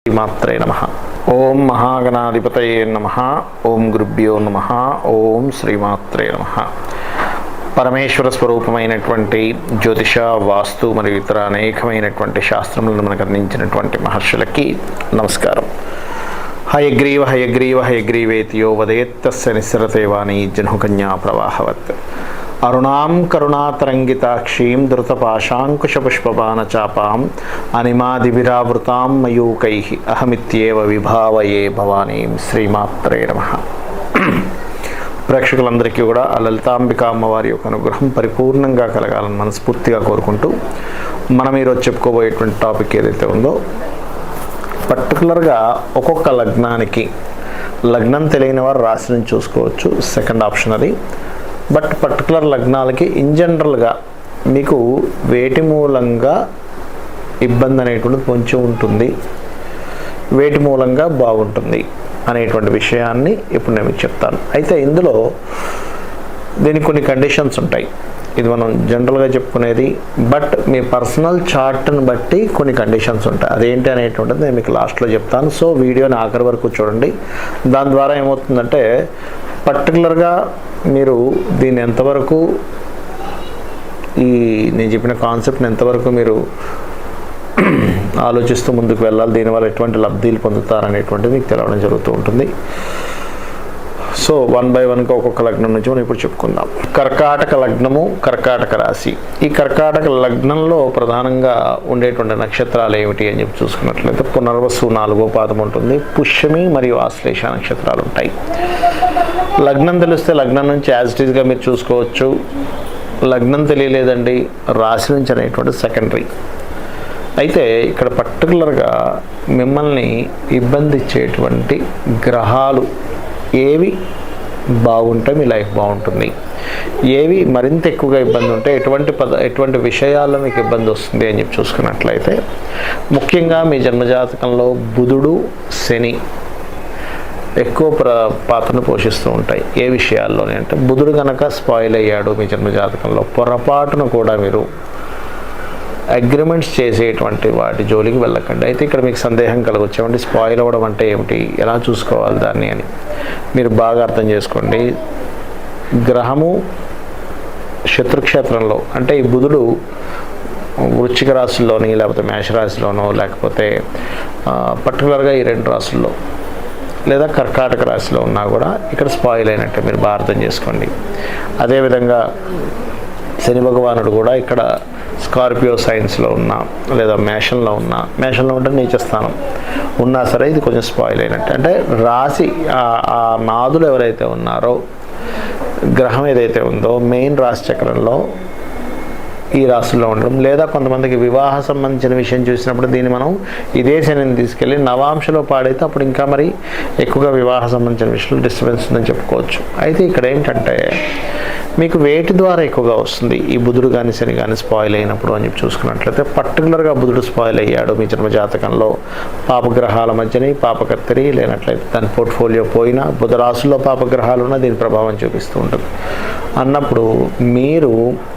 శ్రీమాత్రే నమః. ఓం మహాగణాధిపతయే నమః. ఓం గురుభ్యో నమః. ఓం శ్రీమాత్రే నమః. పరమేశ్వర స్వరూపమైనటువంటి జ్యోతిష, వాస్తు మరియు ఇతర అనేకమైనటువంటి శాస్త్రములను మనకు అందించినటువంటి మహర్షులకి నమస్కారం. హయగ్రీవ హయగ్రీవ హయగ్రీవేతియో వదేత్తస్య నిస్సరతే వాణి జహ్నుకన్యా ప్రవాహవత్. అరుణాం కరుణాతరంగితాక్షీం ధృతపాశాంకుశపుష్పబాణచాపాం అనిమాదివిరావృతాం మయూకై అహమిత్యేవ విభావయే భవానీం. శ్రీమాత్రే నమః. ప్రేక్షకులందరికీ కూడా ఆ లలితాంబిక అమ్మవారి యొక్క అనుగ్రహం పరిపూర్ణంగా కలగాలని మనస్ఫూర్తిగా కోరుకుంటూ మనం ఈరోజు చెప్పుకోబోయేటువంటి టాపిక్ ఏదైతే ఉందో, పర్టికులర్గా ఒక్కొక్క లగ్నానికి, లగ్నం తెలియని వారు రాశిని చూసుకోవచ్చు, సెకండ్ ఆప్షన్ అది. బట్ పర్టికులర్ లగ్నాలకి ఇన్ జనరల్గా మీకు వేటి మూలంగా ఇబ్బంది అనేటువంటిది కొంచెం ఉంటుంది, వేటి మూలంగా బాగుంటుంది అనేటువంటి విషయాన్ని ఇప్పుడు నేను మీకు చెప్తాను. అయితే ఇందులో దీనికి కొన్ని కండిషన్స్ ఉంటాయి. ఇది మనం జనరల్గా చెప్పుకునేది, బట్ మీ పర్సనల్ చార్ట్ని బట్టి కొన్ని కండిషన్స్ ఉంటాయి. అదేంటి అనేటువంటిది నేను మీకు లాస్ట్లో చెప్తాను. సో వీడియోని ఆఖరి వరకు చూడండి. దాని ద్వారా ఏమవుతుందంటే పర్టికులర్గా మీరు దీన్ని ఎంతవరకు, నేను చెప్పిన కాన్సెప్ట్ని ఎంతవరకు మీరు ఆలోచిస్తూ ముందుకు వెళ్ళాలి, దీనివల్ల ఎటువంటి లబ్ధీలు పొందుతారనేటువంటిది మీకు తెలవడం జరుగుతూ ఉంటుంది. సో వన్ బై వన్గా ఒక్కొక్క లగ్నం నుంచి మనం ఇప్పుడు చెప్పుకుందాం. కర్కాటక లగ్నము, కర్కాటక రాశి. ఈ కర్కాటక లగ్నంలో ప్రధానంగా ఉండేటువంటి నక్షత్రాలు ఏమిటి అని చెప్పి చూసుకున్నట్లయితే పునర్వసు 4వ పాదం ఉంటుంది, పుష్యమి మరియు ఆశ్లేష నక్షత్రాలు ఉంటాయి. లగ్నం తెలిస్తే లగ్నం నుంచి యాజ్ ఇట్ ఈస్గా మీరు చూసుకోవచ్చు. లగ్నం తెలియలేదండి, రాశి నుంచి అనేటువంటి సెకండరీ. అయితే ఇక్కడ పర్టికులర్గా మిమ్మల్ని ఇబ్బంది ఇచ్చేటువంటి గ్రహాలు ఏవి బాగుంటే మీ లైఫ్ బాగుంటుంది, ఏవి మరింత ఎక్కువగా ఇబ్బంది ఉంటే ఎటువంటి విషయాల్లో మీకు ఇబ్బంది వస్తుంది అని చెప్పి చూసుకున్నట్లయితే, ముఖ్యంగా మీ జన్మజాతకంలో బుధుడు, శని ఎక్కువ పాత్రను పోషిస్తూ ఉంటాయి. ఏ విషయాల్లోనే అంటే బుధుడు కనుక స్పాయిల్ అయ్యాడు మీ జన్మజాతకంలో, పొరపాటును కూడా మీరు అగ్రిమెంట్స్ చేసేటువంటి వాటి జోలికి వెళ్ళకండి. అయితే ఇక్కడ మీకు సందేహం కలగొచ్చేవండి, స్పాయిల్ అవ్వడం అంటే ఏమిటి, ఎలా చూసుకోవాలి దాన్ని అని మీరు బాగా అర్థం చేసుకోండి. గ్రహము శత్రుక్షేత్రంలో అంటే ఈ బుధుడు వృశ్చిక రాశిలోని, లేకపోతే మేషరాశిలోనో, లేకపోతే పర్టికులర్గా ఈ 2 రాశుల్లో లేదా కర్కాటక రాశిలో ఉన్నా కూడా ఇక్కడ స్పాయిల్ అయినట్టే మీరు బాగా అర్థం చేసుకోండి. అదేవిధంగా శని భగవానుడు కూడా ఇక్కడ స్కార్పియో సైన్స్లో ఉన్నా, లేదా మేషంలో ఉన్నా, మేషంలో ఉంటే నీచ స్థానం ఉన్నా సరే ఇది కొంచెం స్పాయిల్ అయినట్టు. అంటే రాశి ఆ నాదులు ఎవరైతే ఉన్నారో, గ్రహం ఏదైతే ఉందో మెయిన్ రాశి చక్రంలో ఈ రాశుల్లో ఉండడం, లేదా కొంతమందికి వివాహ సంబంధించిన విషయం చూసినప్పుడు దీన్ని మనం ఇదే శనిని తీసుకెళ్ళి నవాంశలో పాడైతే అప్పుడు ఇంకా మరి ఎక్కువగా వివాహ సంబంధించిన విషయంలో డిస్టర్బెన్స్ ఉందని చెప్పుకోవచ్చు. అయితే ఇక్కడ ఏంటంటే మీకు వేటి ద్వారా ఎక్కువగా వస్తుంది ఈ బుధుడు కానీ శని కానీ స్పాయిల్ అయినప్పుడు అని చెప్పి చూసుకున్నట్లయితే, పర్టికులర్గా బుధుడు స్పాయిల్ అయ్యాడు మీ జన్మజాతకంలో, పాపగ్రహాల మధ్యని పాపకత్తరి లేనట్లయితే దాని పోర్ట్ఫోలియో పోయినా, బుధ రాశుల్లో పాపగ్రహాలు ఉన్నా దీని ప్రభావం చూపిస్తూ ఉంటుంది అన్నప్పుడు మీరు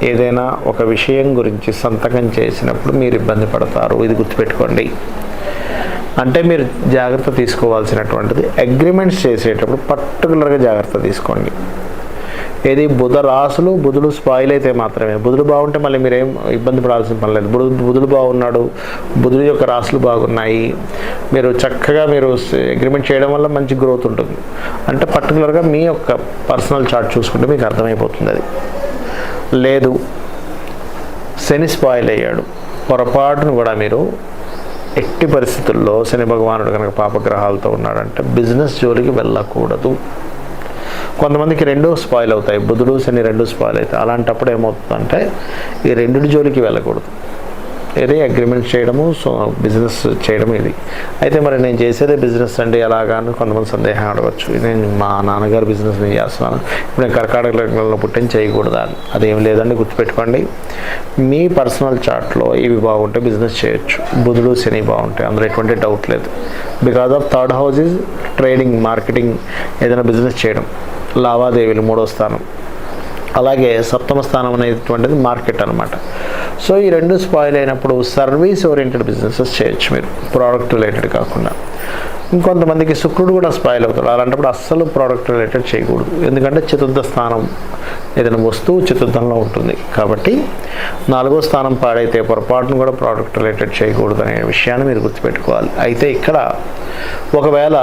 ఏదైనా ఒక విషయం గురించి సంతకం చేసినప్పుడు మీరు ఇబ్బంది పడతారు. ఇది గుర్తుపెట్టుకోండి. అంటే మీరు జాగ్రత్త తీసుకోవాల్సినటువంటిది అగ్రిమెంట్స్ చేసేటప్పుడు పర్టికులర్గా జాగ్రత్త తీసుకోండి. ఏది బుధ రాశులు, బుధుడు స్పాయిల్ అయితే మాత్రమే. బుధుడు బాగుంటే మళ్ళీ మీరేం ఇబ్బంది పడాల్సిన పని లేదు. బుధుడు బాగున్నాడు, బుధుడు యొక్క రాశులు బాగున్నాయి, మీరు చక్కగా మీరు అగ్రిమెంట్ చేయడం వల్ల మంచి గ్రోత్ ఉంటుంది. అంటే పర్టికులర్గా మీ యొక్క పర్సనల్ చార్ట్ చూసుకుంటే మీకు అర్థమైపోతుంది. అది లేదు శని స్పాయిల్ అయ్యాడు, పొరపాటును కూడా మీరు ఎట్టి పరిస్థితుల్లో శని భగవానుడు కనుక పాపగ్రహాలతో ఉన్నాడంటే బిజినెస్ జోలికి వెళ్ళకూడదు. కొంతమందికి 2 స్పాయిల్ అవుతాయి, బుధుడు శని 2 స్పాయిల్ అవుతాయి. అలాంటప్పుడు ఏమవుతుందంటే ఈ 2 జోలికి వెళ్ళకూడదు. ఏది అగ్రిమెంట్ చేయడము, సో బిజినెస్ చేయడం ఇది. అయితే మరి నేను చేసేదే బిజినెస్ అండి ఎలాగా అని కొంతమంది సందేహం అడగచ్చు. నేను మా నాన్నగారు బిజినెస్ నేను చేస్తున్నాను, ఇప్పుడు నేను కర్కాటక లగ్నంలో పుట్టిన చేయకూడదా అని. అదేం లేదండి, గుర్తుపెట్టుకోండి. మీ పర్సనల్ చార్ట్లో ఇవి బాగుంటే బిజినెస్ చేయొచ్చు, బుధుడు శని బాగుంటాయి, అందులో ఎటువంటి డౌట్ లేదు. Because of third house is trading, marketing, ఏదైనా బిజినెస్ చేయడం, లావాదేవీలు 3వ స్థానం. అలాగే 7వ స్థానం అనేటువంటిది మార్కెట్ అనమాట. సో ఈ రెండు స్పాయిల్ అయినప్పుడు సర్వీస్ ఓరియంటెడ్ బిజినెసెస్ చేయొచ్చు మీరు, ప్రోడక్ట్ రిలేటెడ్ కాకుండా. ఇంకొంతమందికి శుక్రుడు కూడా స్పాయిల్ అవుతాడు, అలాంటప్పుడు అస్సలు ప్రోడక్ట్ రిలేటెడ్ చేయకూడదు. ఎందుకంటే చతుర్థ స్థానం ఏదైనా వస్తువు చతుర్థంలో ఉంటుంది కాబట్టి 4వ స్థానం పాడైతే పొరపాటును కూడా ప్రోడక్ట్ రిలేటెడ్ చేయకూడదు అనే విషయాన్ని మీరు గుర్తుపెట్టుకోవాలి. అయితే ఇక్కడ ఒకవేళ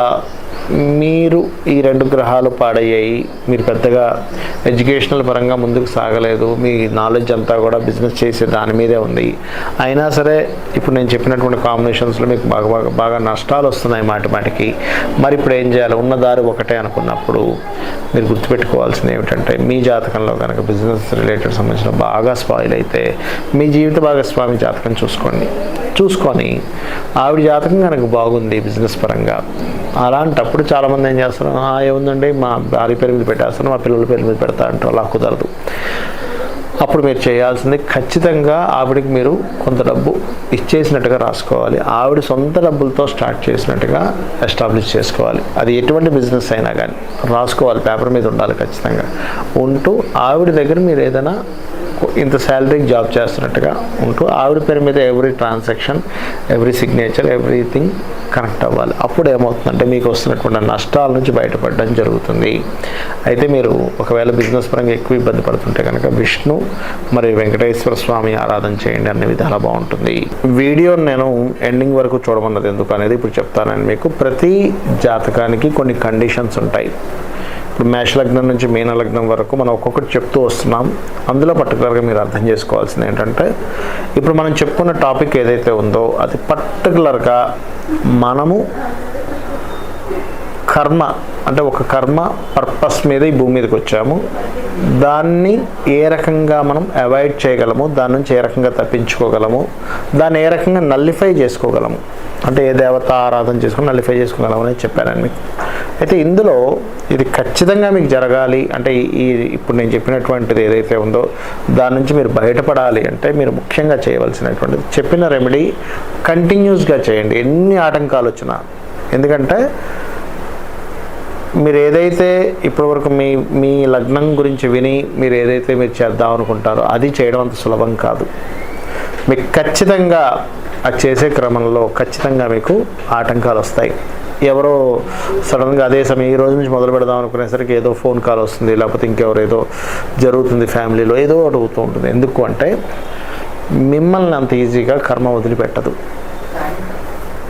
మీరు ఈ 2 గ్రహాలు పాడయ్యాయి, మీరు పెద్దగా ఎడ్యుకేషనల్ పరంగా ముందుకు సాగలేదు, మీ నాలెడ్జ్ అంతా కూడా బిజినెస్ చేసే దాని మీదే ఉంది, అయినా సరే ఇప్పుడు నేను చెప్పినటువంటి కాంబినేషన్స్లో మీకు బాగా నష్టాలు వస్తున్నాయి మాటికి, మరి ఇప్పుడు ఏం చేయాలి, ఉన్న దారి ఒకటే అనుకున్నప్పుడు మీరు గుర్తుపెట్టుకోవాల్సింది ఏమిటంటే, మీ జాతకంలో కనుక బిజినెస్ రిలేటెడ్ సంబంధించిన బాగా స్పాయిల్ అయితే మీ జీవిత భాగస్వామి జాతకం చూసుకొని ఆవిడ జాతకం కనుక బాగుంది బిజినెస్ పరంగా, అలాంటప్పుడు చాలామంది ఏం చేస్తారు, ఏముందండి మా భార్య పేరు మీద పెట్టేస్తాను, మా పిల్లల పేరు మీద పెడతా అంటారు. అలా కుదరదు. అప్పుడు మీరు చేయాల్సింది ఖచ్చితంగా ఆవిడకి మీరు కొంత డబ్బు ఇచ్చేసినట్టుగా రాసుకోవాలి, ఆవిడ సొంత డబ్బులతో స్టార్ట్ చేసినట్టుగా ఎస్టాబ్లిష్ చేసుకోవాలి. అది ఎటువంటి బిజినెస్ అయినా కానీ రాసుకోవాలి, పేపర్ మీద ఉండాలి ఖచ్చితంగా. ఉంటూ ఆవిడ దగ్గర మీరు ఏదైనా ఇంత శాలరీకి జాబ్ చేస్తున్నట్టుగా ఉంటూ ఆవిడ పేరు మీద every transaction, every signature, everything connect అవ్వాలి. అప్పుడు ఏమవుతుందంటే మీకు వస్తున్నటువంటి నష్టాల నుంచి బయటపడడం జరుగుతుంది. అయితే మీరు ఒకవేళ బిజినెస్ పరంగా ఎక్కువ ఇబ్బంది పడుతుంటే కనుక విష్ణు మరియు వెంకటేశ్వర స్వామి ఆరాధన చేయండి, అన్ని విధాలా బాగుంటుంది. వీడియోని నేను ఎండింగ్ వరకు చూడమన్నది ఎందుకు అనేది ఇప్పుడు చెప్తానని మీకు. ప్రతి జాతకానికి కొన్ని కండిషన్స్ ఉంటాయి. ఇప్పుడు మేషలగ్నం నుంచి మీనలగ్నం వరకు మనం ఒక్కొక్కటి చెప్తూ వస్తున్నాం. అందులో పర్టికులర్గా మీరు అర్థం చేసుకోవాల్సింది ఏంటంటే, ఇప్పుడు మనం చెప్పుకున్న టాపిక్ ఏదైతే ఉందో అది పర్టికులర్గా మనము కర్మ అంటే ఒక కర్మ పర్పస్ మీద ఈ భూమి మీదకి వచ్చాము, దాన్ని ఏ రకంగా మనం అవాయిడ్ చేయగలము, దాని నుంచి ఏ రకంగా తప్పించుకోగలము, దాన్ని ఏ రకంగా నల్లిఫై చేసుకోగలము, అంటే ఏ దేవత ఆరాధన చేసుకుని నల్లిఫై చేసుకోగలము అనేది చెప్పాను మీకు. అయితే ఇందులో ఇది ఖచ్చితంగా మీకు జరగాలి అంటే ఇప్పుడు నేను చెప్పినటువంటిది ఏదైతే ఉందో దాని నుంచి మీరు బయటపడాలి అంటే మీరు ముఖ్యంగా చేయవలసినటువంటిది చెప్పిన రెమెడీ కంటిన్యూస్గా చేయండి, ఎన్ని ఆటంకాలు వచ్చినా. ఎందుకంటే మీరు ఏదైతే ఇప్పటివరకు మీ లగ్నం గురించి విని మీరు ఏదైతే మీరు చేద్దాం అనుకుంటారో అది చేయడం అంత సులభం కాదు. మీకు ఖచ్చితంగా అది చేసే క్రమంలో ఖచ్చితంగా మీకు ఆటంకాలు వస్తాయి. ఎవరో సడన్గా అదే సమయం ఈ రోజు నుంచి మొదలు పెడదాం అనుకునేసరికి ఏదో ఫోన్ కాల్ వస్తుంది, లేకపోతే ఇంకెవరు ఏదో జరుగుతుంది ఫ్యామిలీలో, ఏదో అడుగుతూ ఉంటుంది. ఎందుకు అంటే మిమ్మల్ని అంత ఈజీగా కర్మ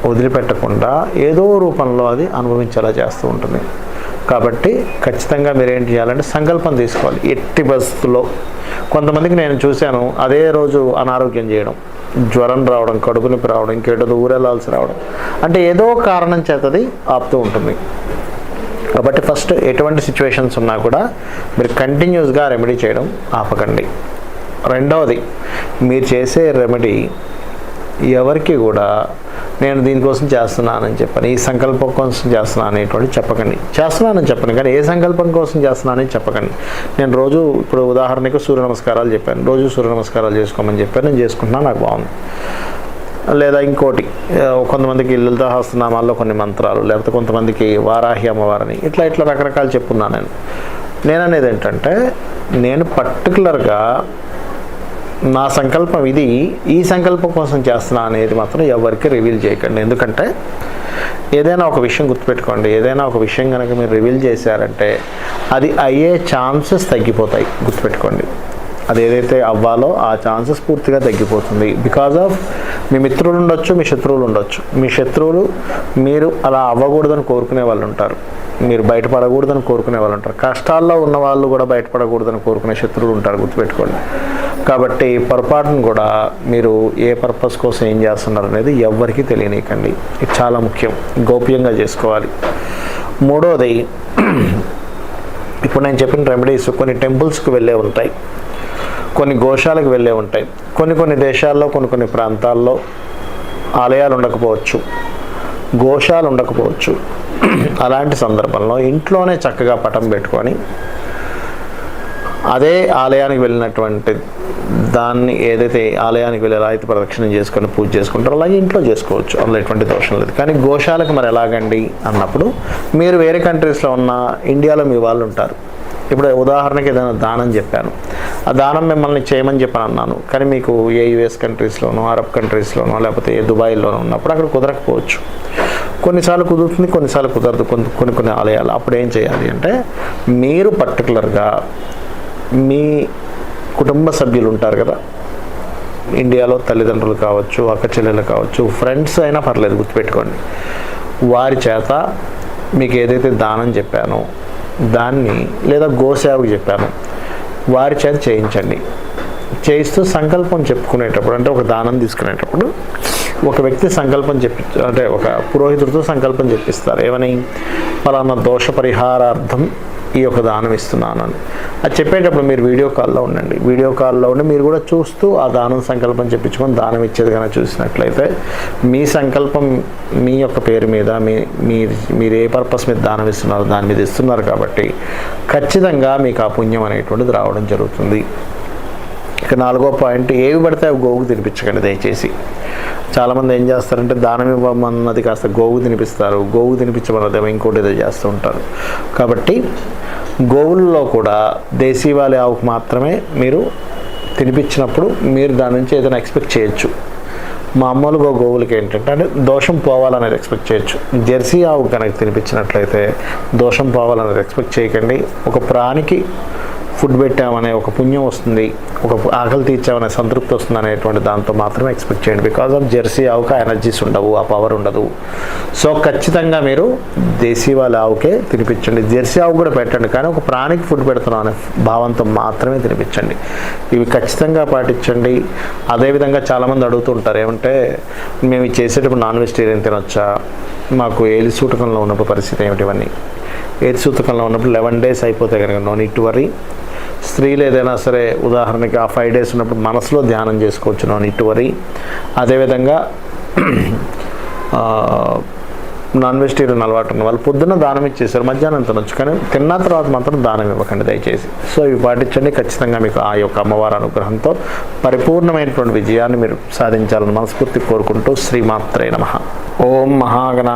వదిలిపెట్టకుండా ఏదో రూపంలో అది అనుభవించేలా చేస్తూ ఉంటుంది. కాబట్టి ఖచ్చితంగా మీరు ఏం చేయాలంటే సంకల్పం తీసుకోవాలి. ఎట్టి పరిస్థితుల్లో కొంతమందికి నేను చూశాను, అదే రోజు అనారోగ్యం చేయడం, జ్వరం రావడం, కడుపు నొప్పి రావడం, ఇంకేటో ఊరెళ్ళాల్సి రావడం, అంటే ఏదో కారణం చేతది ఆపుతూ ఉంటుంది. కాబట్టి ఫస్ట్ ఎటువంటి సిచ్యువేషన్స్ ఉన్నా కూడా మీరు కంటిన్యూస్గా రెమెడీ చేయడం ఆపకండి. రెండవది, మీరు చేసే రెమెడీ ఎవరికి కూడా నేను దీనికోసం చేస్తున్నానని చెప్పని, ఈ సంకల్పం కోసం చేస్తున్నాను అనేటువంటి చెప్పకండి. చేస్తున్నానని చెప్పండి కానీ ఏ సంకల్పం కోసం చేస్తున్నానని చెప్పకండి. నేను రోజు ఇప్పుడు ఉదాహరణకు సూర్య నమస్కారాలు చెప్పాను, రోజు సూర్య నమస్కారాలు చేసుకోమని చెప్పాను, నేను చేసుకుంటున్నాను, నాకు బాగుంది. లేదా ఇంకోటి, కొంతమందికి లలితా సహస్రనామాల్లో కొన్ని మంత్రాలు, లేకపోతే కొంతమందికి వారాహి అమ్మవారిని, ఇట్లా రకరకాలు చెప్పున్నాను. నేను అనేది ఏంటంటే, నేను పర్టికులర్గా నా సంకల్పం ఇది, ఈ సంకల్పం కోసం చేస్తున్నా అనేది మాత్రం ఎవరికి రివీల్ చేయకండి. ఎందుకంటే ఏదైనా ఒక విషయం గుర్తుపెట్టుకోండి, ఏదైనా ఒక విషయం కనుక మీరు రివీల్ చేశారంటే అది అయ్యే ఛాన్సెస్ తగ్గిపోతాయి. గుర్తుపెట్టుకోండి, అది ఏదైతే అవ్వాలో ఆ ఛాన్సెస్ పూర్తిగా తగ్గిపోతుంది. బికాజ్ ఆఫ్ మీ మిత్రులు ఉండొచ్చు, మీ శత్రువులు ఉండొచ్చు. మీ శత్రువులు మీరు అలా అవ్వకూడదని కోరుకునే వాళ్ళు ఉంటారు, మీరు బయటపడకూడదని కోరుకునే వాళ్ళు ఉంటారు. కష్టాల్లో ఉన్న వాళ్ళు కూడా బయటపడకూడదని కోరుకునే శత్రువులు ఉంటారు, గుర్తుపెట్టుకోండి. కాబట్టి పొరపాటును కూడా మీరు ఏ పర్పస్ కోసం ఏం చేస్తున్నారు అనేది ఎవరికి తెలియనీయకండి. ఇది చాలా ముఖ్యం, గోప్యంగా చేసుకోవాలి. మూడోది, ఇప్పుడు నేను చెప్పిన రెమెడీస్ కొన్ని టెంపుల్స్కి వెళ్ళే ఉంటాయి, కొన్ని గోశాలకు వెళ్ళే ఉంటాయి. కొన్ని దేశాల్లో కొన్ని ప్రాంతాల్లో ఆలయాలు ఉండకపోవచ్చు, గోశాలు ఉండకపోవచ్చు. అలాంటి సందర్భంలో ఇంట్లోనే చక్కగా పటం పెట్టుకొని అదే ఆలయానికి వెళ్ళినటువంటి దాన్ని ఏదైతే ఆలయానికి వెళ్ళి ఎలా అయితే ప్రదక్షిణం చేసుకొని పూజ చేసుకుంటారో అలాగే ఇంట్లో చేసుకోవచ్చు, అందులో ఎటువంటి దోషం లేదు. కానీ గోశాలకు మరి ఎలాగండి అన్నప్పుడు, మీరు వేరే కంట్రీస్లో ఉన్న, ఇండియాలో మీ వాళ్ళు ఉంటారు, ఇప్పుడు ఉదాహరణకి ఏదైనా దానం చెప్పాను, ఆ దానం మిమ్మల్ని చేయమని చెప్పని అన్నాను, కానీ మీకు ఏ యుఎస్ కంట్రీస్లోనో, అరబ్ కంట్రీస్లోనో, లేకపోతే ఏ దుబాయ్లోనో ఉన్నప్పుడు అక్కడ కుదరకపోవచ్చు. కొన్నిసార్లు కుదురుతుంది, కొన్నిసార్లు కుదరదు కొన్ని ఆలయాలు. అప్పుడు ఏం చేయాలి అంటే, మీరు పర్టికులర్గా మీ కుటుంబ సభ్యులు ఉంటారు కదా, ఇండియాలో తల్లిదండ్రులు కావచ్చు, అక్క చెల్లెలు కావచ్చు, ఫ్రెండ్స్ అయినా పర్లేదు, గుర్తుపెట్టుకోండి. వారి చేత మీకు ఏదైతే దానం చెప్పానో దాన్ని, లేదా గోసేవకు చెప్పాను, వారి చేత చేయించండి. చేయిస్తూ సంకల్పం చెప్పుకునేటప్పుడు, అంటే ఒక దానం తీసుకునేటప్పుడు ఒక వ్యక్తి సంకల్పం అంటే ఒక పురోహితుడితో సంకల్పం చెప్పిస్తారు. ఏమని? పలానా దోష పరిహారార్థం ఈ యొక్క దానం ఇస్తున్నాను అని. అది చెప్పేటప్పుడు మీరు వీడియో కాల్లో ఉండండి. వీడియో కాల్లో ఉండి మీరు కూడా చూస్తూ ఆ దానం సంకల్పం చెప్పించుకొని దానం ఇచ్చేది కానీ చూసినట్లయితే, మీ సంకల్పం మీ యొక్క పేరు మీద, మీరు ఏ పర్పస్ మీద దానం ఇస్తున్నారో దాని మీద ఇస్తున్నారు కాబట్టి ఖచ్చితంగా మీకు ఆ పుణ్యం అనేటువంటిది రావడం జరుగుతుంది. ఇక 4వ పాయింట్, ఏవి పడితే అవి గోవుకు తినిపించకండి దయచేసి. చాలామంది ఏం చేస్తారంటే, దానం ఇవ్వమన్నది కాస్త గోవు తినిపిస్తారు, గోవు తినిపించమన్నదేమో ఇంకోటి ఏదో చేస్తూ ఉంటారు. కాబట్టి గోవుల్లో కూడా దేశీవాళీ ఆవుకు మాత్రమే మీరు తినిపించినప్పుడు మీరు దాని నుంచి ఏదైనా ఎక్స్పెక్ట్ చేయొచ్చు. మామూలుగా గోవులకి ఏంటంటే, అంటే దోషం పోవాలనేది ఎక్స్పెక్ట్ చేయొచ్చు. జెర్సీ ఆవు కనుక తినిపించినట్లయితే దోషం పోవాలనేది ఎక్స్పెక్ట్ చేయకండి. ఒక ప్రాణికి ఫుడ్ పెట్టామనే ఒక పుణ్యం వస్తుంది, ఒక ఆకలి తీర్చామనే సంతృప్తి వస్తుంది అనేటువంటి దాంతో మాత్రమే ఎక్స్పెక్ట్ చేయండి. బికాజ్ ఆఫ్ జెర్సీ ఆవుకి ఎనర్జీస్ ఉండవు, ఆ పవర్ ఉండదు. సో ఖచ్చితంగా మీరు దేశీవాళీ ఆవుకే తినిపించండి. జెర్సీ ఆవు కూడా పెట్టండి, కానీ ఒక ప్రాణికి ఫుడ్ పెడుతున్నాం అనే భావంతో మాత్రమే తినిపించండి. ఇవి ఖచ్చితంగా పాటించండి. అదేవిధంగా చాలామంది అడుగుతుంటారు, ఏమంటే మేము చేసేటప్పుడు నాన్ వెజిటేరియన్ తినొచ్చా, మాకు ఏలి సూటకంలో ఉన్నప్పుడు పరిస్థితి ఏమిటి? ఇవన్నీ ఏలి సూతకంలో ఉన్నప్పుడు 11 days అయిపోతే కనుక నో నీడ్ టు వరీ. స్త్రీలు ఏదైనా సరే ఉదాహరణకి ఆ 5 days ఉన్నప్పుడు మనసులో ధ్యానం చేసుకోవచ్చు, నో నీడ్ టు వరీ. అదేవిధంగా నాన్ వెజిటేరియన్ అలవాటు ఉన్న వాళ్ళు పొద్దున్న దానం ఇచ్చేసారు, మధ్యాహ్నం తినొచ్చు, కానీ తిన్న తర్వాత మాత్రం దానం ఇవ్వకండి దయచేసి. సో ఇవి పాటించండి. ఖచ్చితంగా మీకు ఆ యొక్క అమ్మవారి అనుగ్రహంతో పరిపూర్ణమైనటువంటి విజయాన్ని మీరు సాధించాలని మనస్ఫూర్తి కోరుకుంటూ, శ్రీమాత్రే నమః. ఓం మహాగణ